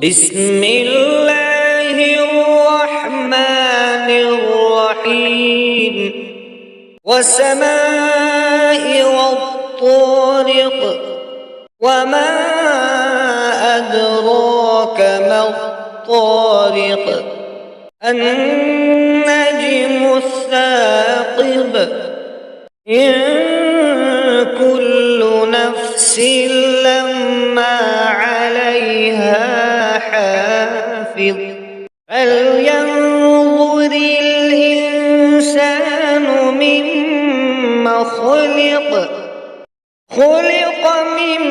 بسم الله الرحمن الرحيم والسماء والطارق وما أدراك ما الطارق النجم الثاقب إن كل نفس لما عليها حافظ فلينظر الإنسان مما خلق من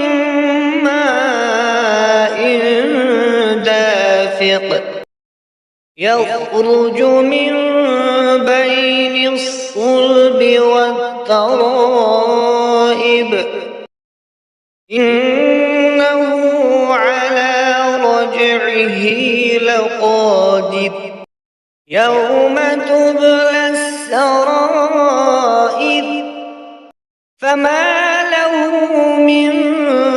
ماء دافق يخرج من بين الصلب والترائب إنه على رجعه لقادر يوم تبلى السرائر فما له من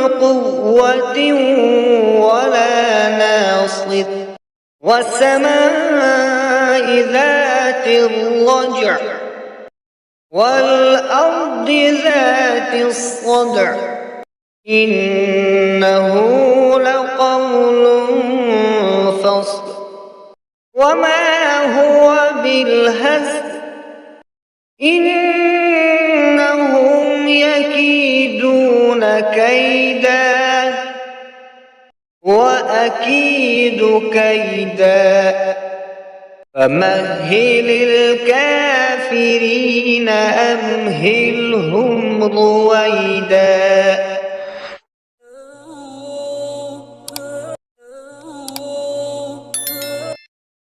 قوة ولا ناصر والسماء ذات الرجع والأرض ذات الصدع إنه لقول فصل وما هو بالهزل إنهم يكيدون كيدا وأكيد كيدا فمهل الكافرين أمهلهم رويدا.